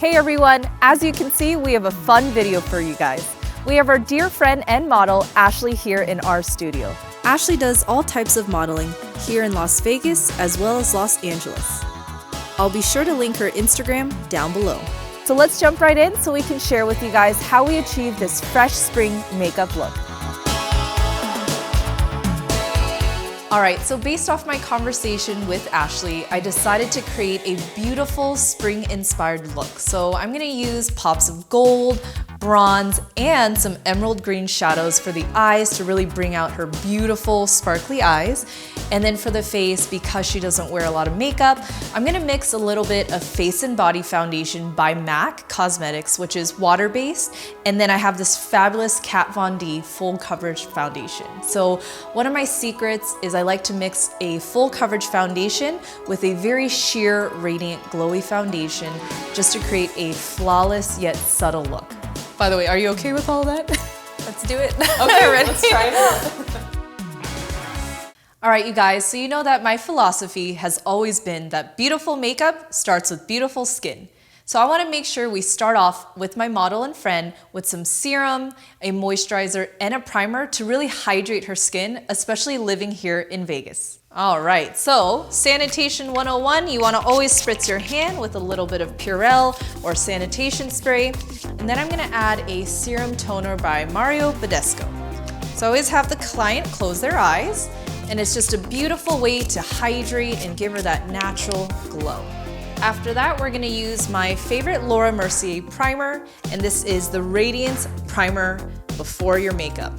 Hey everyone, as you can see, we have a fun video for you guys. We have our dear friend and model, Ashley, here in our studio. Ashley does all types of modeling here in Las Vegas as well as Los Angeles. I'll be sure to link her Instagram down below. So let's jump right in so we can share with you guys how we achieve this fresh spring makeup look. All right, so based off my conversation with Ashley, I decided to create a beautiful spring-inspired look. So I'm gonna use pops of gold, bronze, and some emerald green shadows for the eyes to really bring out her beautiful, sparkly eyes. And then for the face, because she doesn't wear a lot of makeup, I'm gonna mix a little bit of Face and Body Foundation by MAC Cosmetics, which is water-based. And then I have this fabulous Kat Von D full coverage foundation. So one of my secrets is I like to mix a full coverage foundation with a very sheer, radiant, glowy foundation just to create a flawless yet subtle look. By the way, are you okay with all that? Let's do it. Okay, ready? Let's try it out. All right, you guys, so you know that my philosophy has always been that beautiful makeup starts with beautiful skin. So I want to make sure we start off with my model and friend with some serum, a moisturizer, and a primer to really hydrate her skin, especially living here in Vegas. All right, so sanitation 101, you want to always spritz your hand with a little bit of Purell or sanitation spray. And then I'm going to add a serum toner by Mario Badescu. So I always have the client close their eyes, and it's just a beautiful way to hydrate and give her that natural glow. After that, we're gonna use my favorite Laura Mercier primer, and this is the Radiance Primer Before Your Makeup.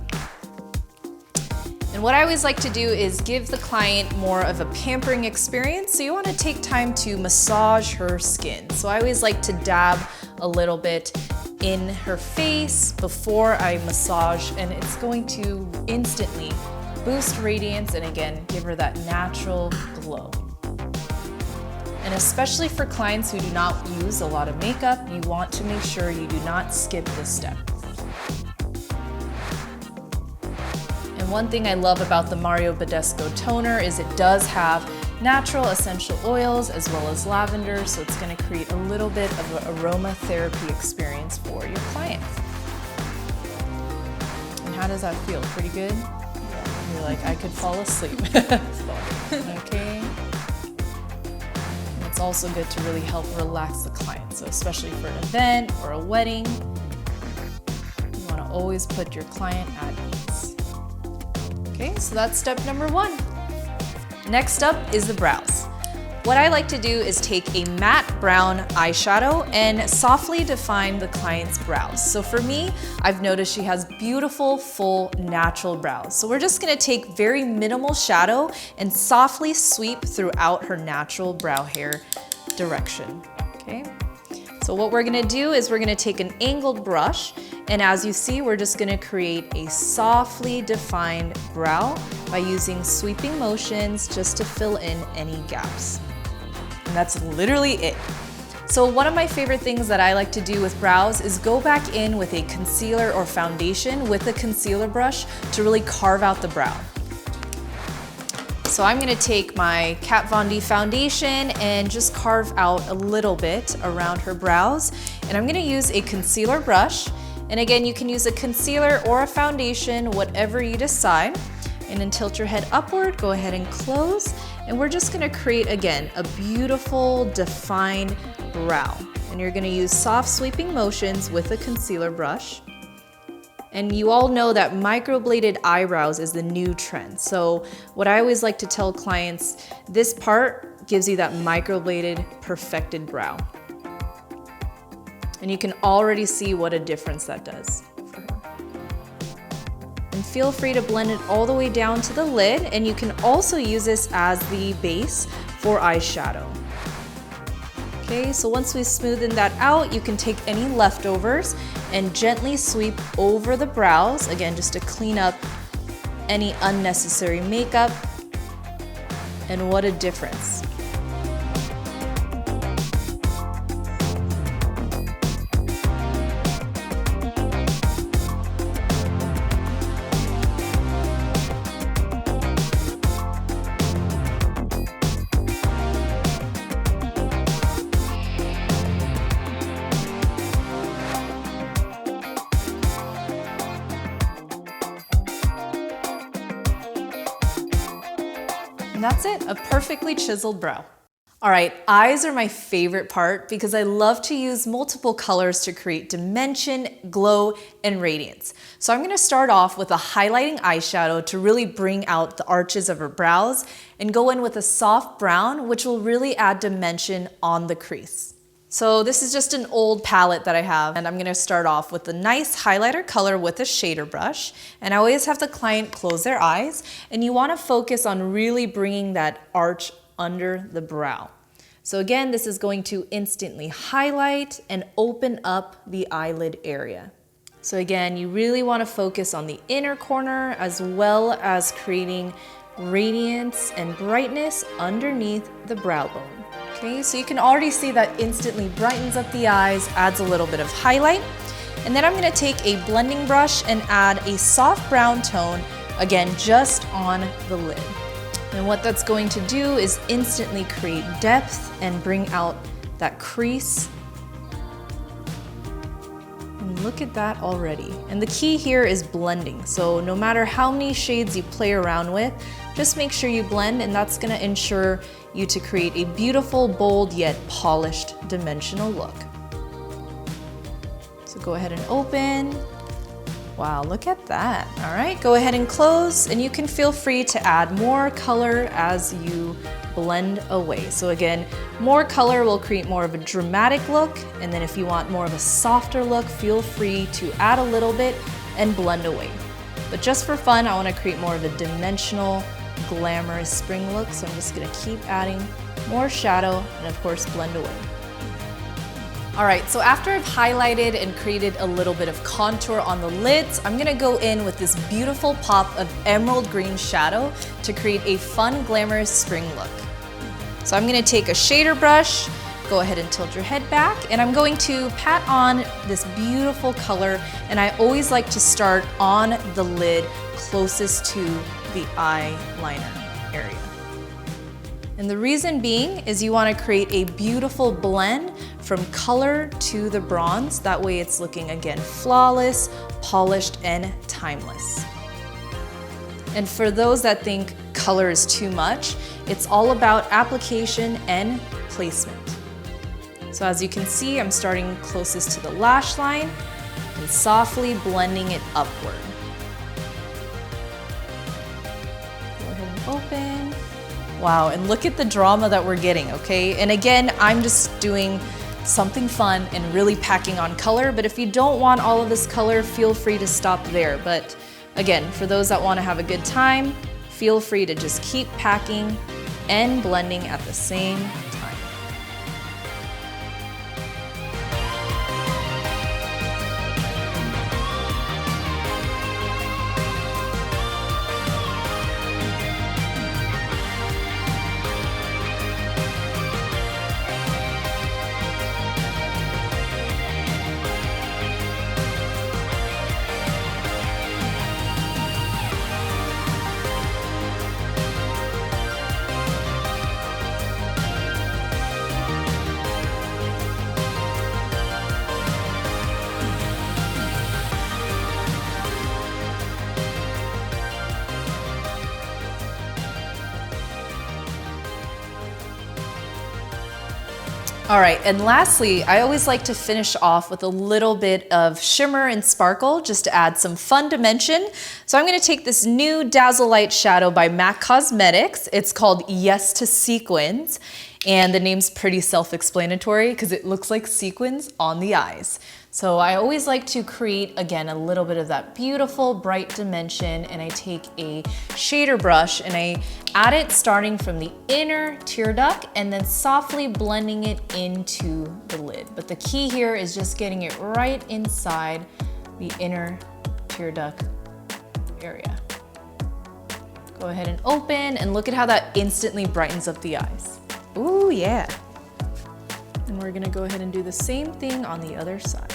And what I always like to do is give the client more of a pampering experience, so you wanna take time to massage her skin. So I always like to dab a little bit in her face before I massage, and it's going to instantly boost radiance and again, give her that natural glow. And especially for clients who do not use a lot of makeup, you want to make sure you do not skip this step. And one thing I love about the Mario Badescu toner is it does have natural essential oils as well as lavender, so it's going to create a little bit of an aromatherapy experience for your client. And how does that feel? Pretty good? You're like, I could fall asleep. Okay. It's also good to really help relax the client. So especially for an event or a wedding, you want to always put your client at ease. Okay, so that's step number one. Next up is the brows. What I like to do is take a matte brown eyeshadow and softly define the client's brows. So for me, I've noticed she has beautiful, full, natural brows. So we're just gonna take very minimal shadow and softly sweep throughout her natural brow hair direction, okay? So what we're gonna do is we're gonna take an angled brush, and as you see, we're just gonna create a softly defined brow by using sweeping motions just to fill in any gaps. And that's literally it. So one of my favorite things that I like to do with brows is go back in with a concealer or foundation with a concealer brush to really carve out the brow. So I'm gonna take my Kat Von D foundation and just carve out a little bit around her brows. And I'm gonna use a concealer brush. And again, you can use a concealer or a foundation, whatever you decide. And then tilt your head upward, go ahead and close. And we're just gonna create, again, a beautiful, defined brow. And you're gonna use soft sweeping motions with a concealer brush. And you all know that microbladed eyebrows is the new trend. So what I always like to tell clients, this part gives you that microbladed, perfected brow. And you can already see what a difference that does for her. And feel free to blend it all the way down to the lid, and you can also use this as the base for eyeshadow. Okay, so once we've smoothened that out, you can take any leftovers and gently sweep over the brows, again, just to clean up any unnecessary makeup. And what a difference. And that's it, a perfectly chiseled brow. All right, eyes are my favorite part because I love to use multiple colors to create dimension, glow, and radiance. So I'm gonna start off with a highlighting eyeshadow to really bring out the arches of her brows and go in with a soft brown, which will really add dimension on the crease. So this is just an old palette that I have, and I'm gonna start off with a nice highlighter color with a shader brush. And I always have the client close their eyes, and you wanna focus on really bringing that arch under the brow. So again, this is going to instantly highlight and open up the eyelid area. So again, you really want to focus on the inner corner as well as creating radiance and brightness underneath the brow bone. Okay, so you can already see that instantly brightens up the eyes, adds a little bit of highlight. And then I'm going to take a blending brush and add a soft brown tone, again, just on the lid. And what that's going to do is instantly create depth and bring out that crease. And look at that already. And the key here is blending. So no matter how many shades you play around with, just make sure you blend, and that's gonna ensure you to create a beautiful, bold, yet polished, dimensional look. So go ahead and open. Wow, look at that. All right, go ahead and close, and you can feel free to add more color as you blend away. So again, more color will create more of a dramatic look, and then if you want more of a softer look, feel free to add a little bit and blend away. But just for fun, I wanna create more of a dimensional, glamorous spring look, so I'm just gonna keep adding more shadow and of course blend away. All right, so after I've highlighted and created a little bit of contour on the lids, I'm gonna go in with this beautiful pop of emerald green shadow to create a fun, glamorous spring look. So I'm gonna take a shader brush, go ahead and tilt your head back, and I'm going to pat on this beautiful color, and I always like to start on the lid closest to the eyeliner area. And the reason being is you want to create a beautiful blend from color to the bronze. That way it's looking, again, flawless, polished, and timeless. And for those that think color is too much, it's all about application and placement. So as you can see, I'm starting closest to the lash line and softly blending it upward. Go ahead and open. Wow, and look at the drama that we're getting, okay? And again, I'm just doing something fun and really packing on color, but if you don't want all of this color, feel free to stop there. But again, for those that wanna have a good time, feel free to just keep packing and blending at the same time. All right, and lastly, I always like to finish off with a little bit of shimmer and sparkle just to add some fun dimension. So I'm gonna take this new Dazzle Light shadow by MAC Cosmetics. It's called Yes to Sequins, and the name's pretty self-explanatory because it looks like sequins on the eyes. So I always like to create, again, a little bit of that beautiful bright dimension, and I take a shader brush and I add it starting from the inner tear duct and then softly blending it into the lid. But the key here is just getting it right inside the inner tear duct area. Go ahead and open, and look at how that instantly brightens up the eyes. Ooh, yeah. And we're gonna go ahead and do the same thing on the other side.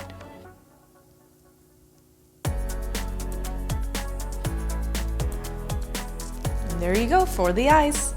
And there you go for the eyes.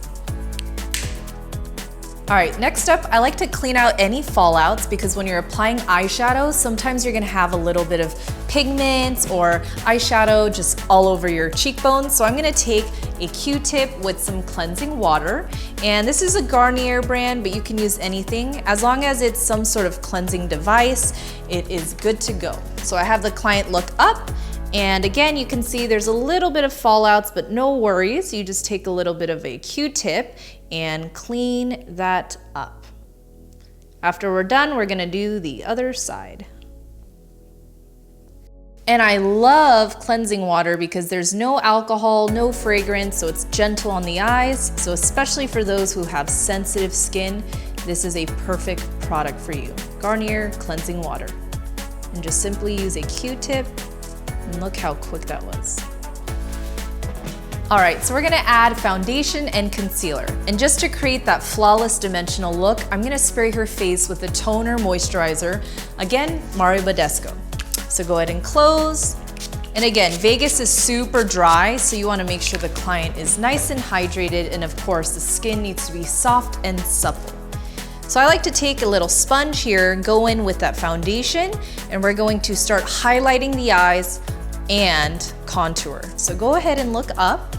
All right, next up, I like to clean out any fallouts because when you're applying eyeshadow, sometimes you're gonna have a little bit of pigments or eyeshadow just all over your cheekbones. So I'm gonna take a Q-tip with some cleansing water. And this is a Garnier brand, but you can use anything. As long as it's some sort of cleansing device, it is good to go. So I have the client look up, and again, you can see there's a little bit of fallouts, but no worries. You just take a little bit of a Q-tip and clean that up. After we're done, we're gonna do the other side. And I love cleansing water because there's no alcohol, no fragrance, so it's gentle on the eyes. So especially for those who have sensitive skin, this is a perfect product for you. Garnier Cleansing Water. And just simply use a Q-tip, and look how quick that was. All right, so we're gonna add foundation and concealer. And just to create that flawless dimensional look, I'm gonna spray her face with the toner moisturizer. Again, Mario Badescu. So go ahead and close. And again, Vegas is super dry, so you wanna make sure the client is nice and hydrated, and of course, the skin needs to be soft and supple. So I like to take a little sponge here, go in with that foundation, and we're going to start highlighting the eyes and contour. So go ahead and look up.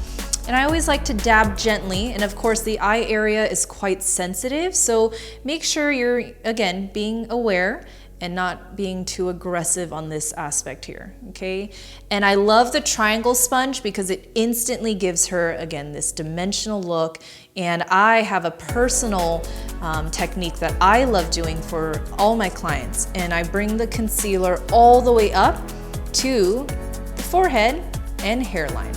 And I always like to dab gently, and of course the eye area is quite sensitive, so make sure you're, again, being aware and not being too aggressive on this aspect here, okay? And I love the triangle sponge because it instantly gives her, again, this dimensional look. And I have a personal technique that I love doing for all my clients. And I bring the concealer all the way up to the forehead and hairline.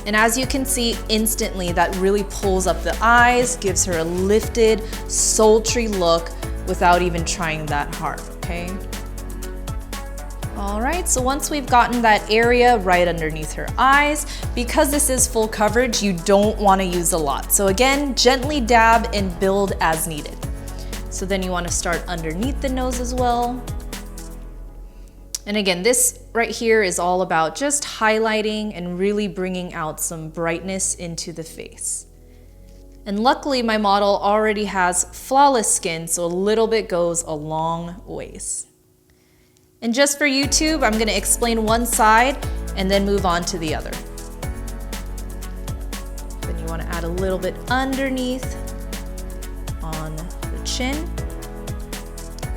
And as you can see, instantly that really pulls up the eyes, gives her a lifted, sultry look without even trying that hard, okay? All right, so once we've gotten that area right underneath her eyes, because this is full coverage, you don't wanna use a lot. So again, gently dab and build as needed. So then you wanna start underneath the nose as well. And again, this right here is all about just highlighting and really bringing out some brightness into the face. And luckily my model already has flawless skin, so a little bit goes a long ways. And just for YouTube, I'm gonna explain one side and then move on to the other. Then you wanna add a little bit underneath on the chin.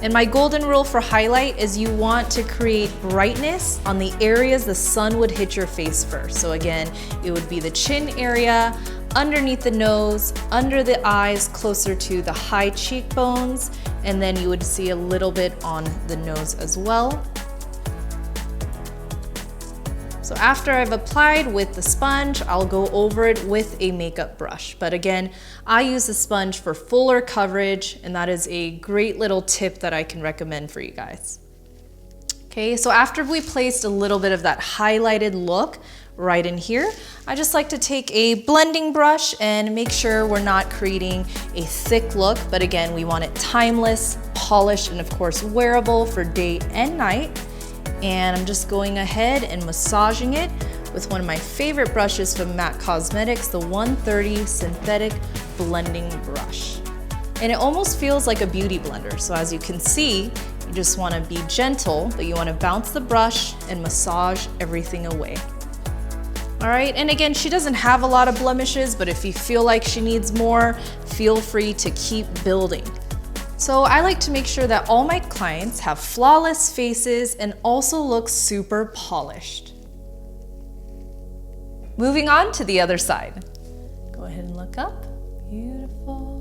And my golden rule for highlight is you want to create brightness on the areas the sun would hit your face first. So again, it would be the chin area, underneath the nose, under the eyes, closer to the high cheekbones, and then you would see a little bit on the nose as well. So after I've applied with the sponge, I'll go over it with a makeup brush. But again, I use the sponge for fuller coverage, and that is a great little tip that I can recommend for you guys. Okay, so after we placed a little bit of that highlighted look right in here, I just like to take a blending brush and make sure we're not creating a thick look, but again, we want it timeless, polished, and of course wearable for day and night. And I'm just going ahead and massaging it with one of my favorite brushes from MAC Cosmetics, the 130 Synthetic Blending Brush. And it almost feels like a beauty blender. So as you can see, you just wanna be gentle, but you wanna bounce the brush and massage everything away. All right, and again, she doesn't have a lot of blemishes, but if you feel like she needs more, feel free to keep building. So I like to make sure that all my clients have flawless faces and also look super polished. Moving on to the other side. Go ahead and look up. Beautiful.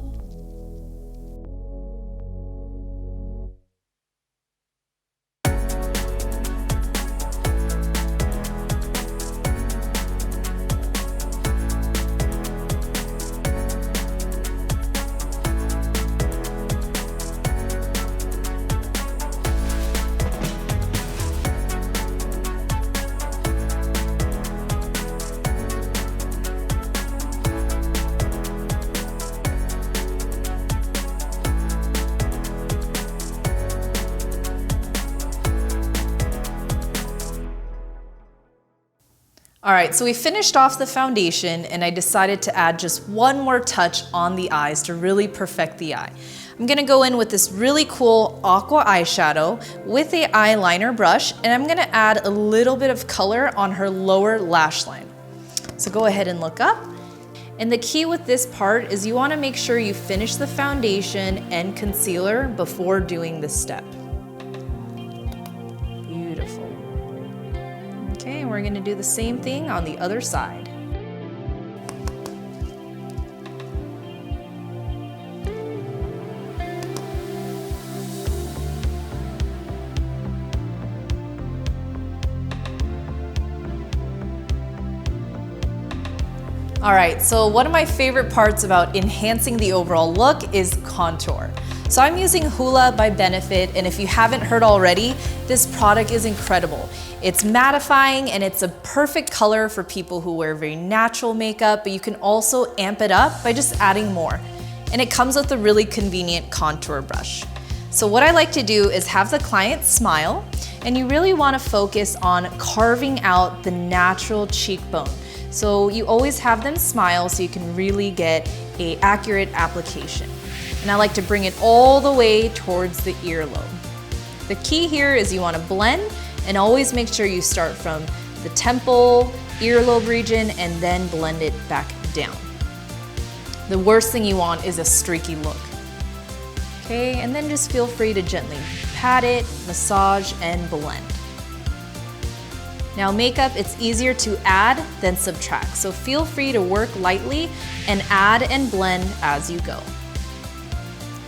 All right, so we finished off the foundation and I decided to add just one more touch on the eyes to really perfect the eye. I'm gonna go in with this really cool aqua eyeshadow with a eyeliner brush, and I'm gonna add a little bit of color on her lower lash line. So go ahead and look up. And the key with this part is you wanna make sure you finish the foundation and concealer before doing this step. Beautiful. Okay, and we're gonna do the same thing on the other side. All right, so one of my favorite parts about enhancing the overall look is contour. So I'm using Hoola by Benefit, and if you haven't heard already, this product is incredible. It's mattifying and it's a perfect color for people who wear very natural makeup, but you can also amp it up by just adding more. And it comes with a really convenient contour brush. So what I like to do is have the client smile, and you really wanna focus on carving out the natural cheekbone. So you always have them smile so you can really get an accurate application. And I like to bring it all the way towards the earlobe. The key here is you want to blend and always make sure you start from the temple, earlobe region, and then blend it back down. The worst thing you want is a streaky look. Okay, and then just feel free to gently pat it, massage, and blend. Now makeup, it's easier to add than subtract, so feel free to work lightly and add and blend as you go.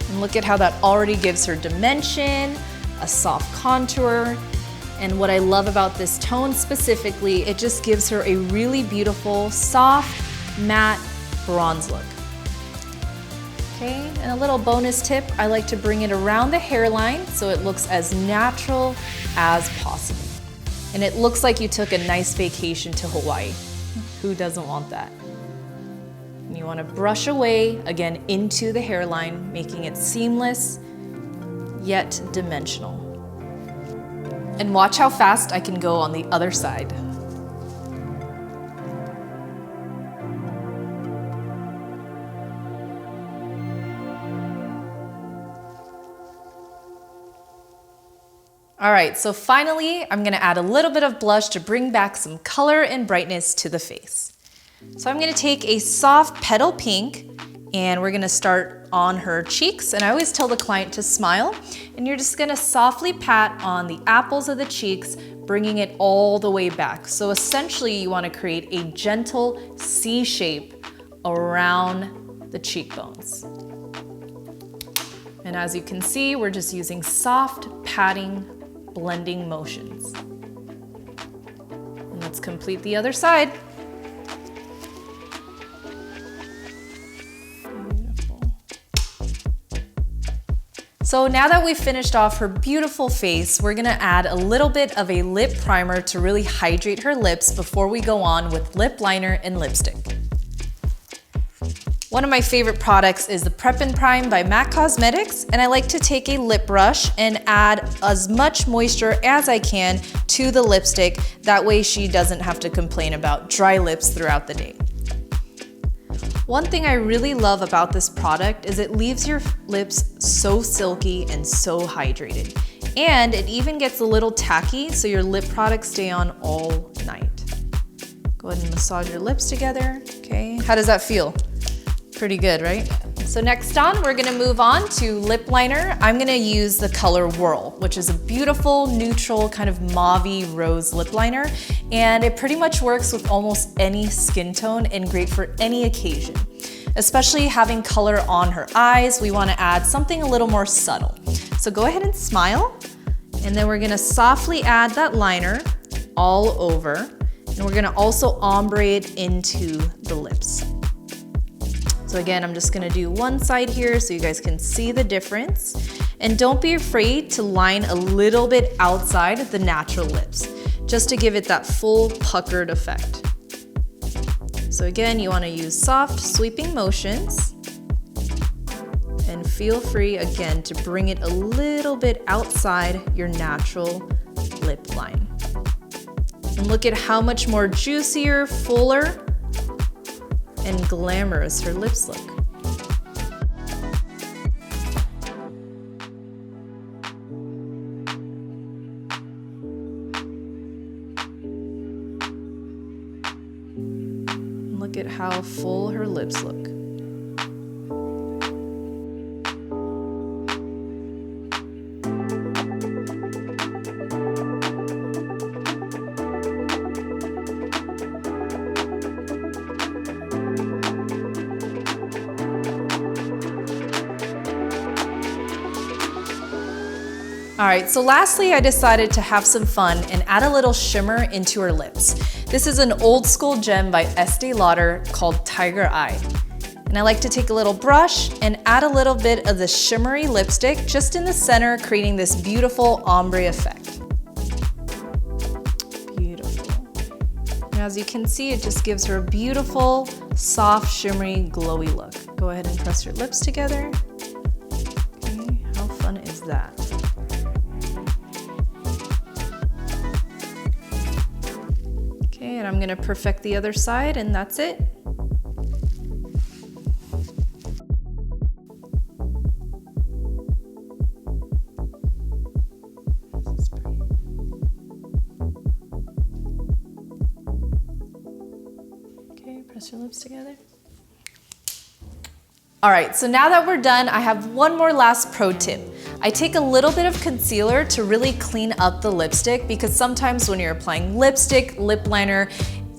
And look at how that already gives her dimension, a soft contour, and what I love about this tone specifically, it just gives her a really beautiful, soft, matte bronze look. Okay, and a little bonus tip, I like to bring it around the hairline so it looks as natural as possible. And it looks like you took a nice vacation to Hawaii. Who doesn't want that? And you want to brush away, again, into the hairline, making it seamless, yet dimensional. And watch how fast I can go on the other side. All right, so finally, I'm gonna add a little bit of blush to bring back some color and brightness to the face. So I'm gonna take a soft petal pink and we're gonna start on her cheeks. And I always tell the client to smile, and you're just gonna softly pat on the apples of the cheeks, bringing it all the way back. So essentially you wanna create a gentle C shape around the cheekbones. And as you can see, we're just using soft patting, blending motions. And let's complete the other side. Beautiful. So now that we've finished off her beautiful face, we're gonna add a little bit of a lip primer to really hydrate her lips before we go on with lip liner and lipstick. One of my favorite products is the Prep and Prime by MAC Cosmetics, and I like to take a lip brush and add as much moisture as I can to the lipstick. That way she doesn't have to complain about dry lips throughout the day. One thing I really love about this product is it leaves your lips so silky and so hydrated. And it even gets a little tacky, so your lip products stay on all night. Go ahead and massage your lips together, okay? How does that feel? Pretty good, right? So next on, we're gonna move on to lip liner. I'm gonna use the color Whirl, which is a beautiful, neutral, kind of mauve-y rose lip liner. And it pretty much works with almost any skin tone and great for any occasion. Especially having color on her eyes, we wanna add something a little more subtle. So go ahead and smile, and then we're gonna softly add that liner all over. And we're gonna also ombre it into the lips. So again, I'm just gonna do one side here so you guys can see the difference. And don't be afraid to line a little bit outside the natural lips, just to give it that full puckered effect. So again, you wanna use soft sweeping motions, and feel free again to bring it a little bit outside your natural lip line. And look at how much more juicier, fuller, and glamorous her lips look. how full her lips look. All right, so lastly, I decided to have some fun and add a little shimmer into her lips. This is an old school gem by Estee Lauder called Tiger Eye. And I like to take a little brush and add a little bit of the shimmery lipstick just in the center, creating this beautiful ombre effect. Beautiful. And as you can see, it just gives her a beautiful, soft, shimmery, glowy look. Go ahead and press your lips together. Okay, how fun is that? Okay, and I'm gonna perfect the other side, and that's it. Okay, press your lips together. All right, so now that we're done, I have one more last pro tip. I take a little bit of concealer to really clean up the lipstick because sometimes when you're applying lipstick, lip liner,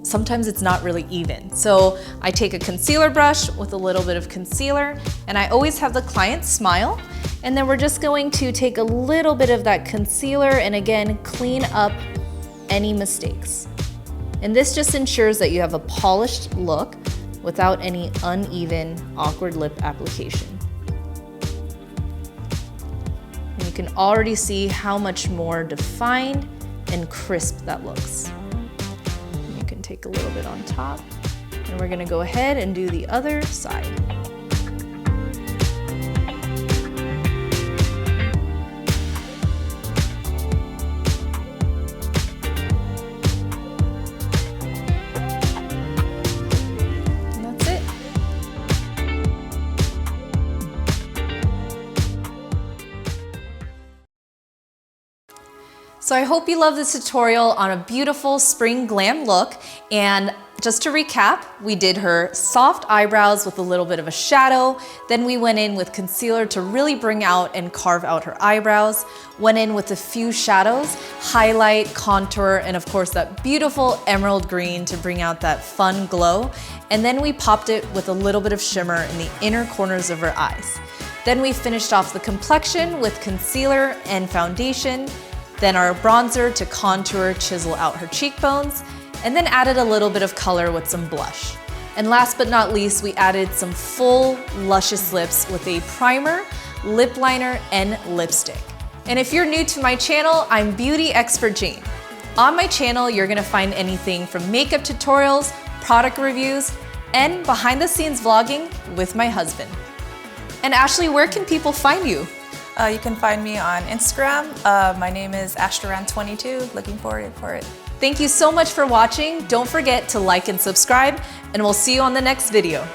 sometimes it's not really even. So I take a concealer brush with a little bit of concealer, and I always have the client smile. And then we're just going to take a little bit of that concealer and again, clean up any mistakes. And this just ensures that you have a polished look without any uneven, awkward lip application. And you can already see how much more defined and crisp that looks. And you can take a little bit on top, and we're gonna go ahead and do the other side. So I hope you love this tutorial on a beautiful spring glam look. And just to recap, we did her soft eyebrows with a little bit of a shadow. Then we went in with concealer to really bring out and carve out her eyebrows. Went in with a few shadows, highlight, contour, and of course that beautiful emerald green to bring out that fun glow. And then we popped it with a little bit of shimmer in the inner corners of her eyes. Then we finished off the complexion with concealer and foundation. Then our bronzer to contour, chisel out her cheekbones, and then added a little bit of color with some blush. And last but not least, we added some full luscious lips with a primer, lip liner, and lipstick. And if you're new to my channel, I'm Beauty Expert Jane. On my channel, you're gonna find anything from makeup tutorials, product reviews, and behind the scenes vlogging with my husband. And Ashley, where can people find you? You can find me on Instagram. My name is Ashley Duran 22. Looking forward for it. Thank you so much for watching. Don't forget to like and subscribe, and we'll see you on the next video.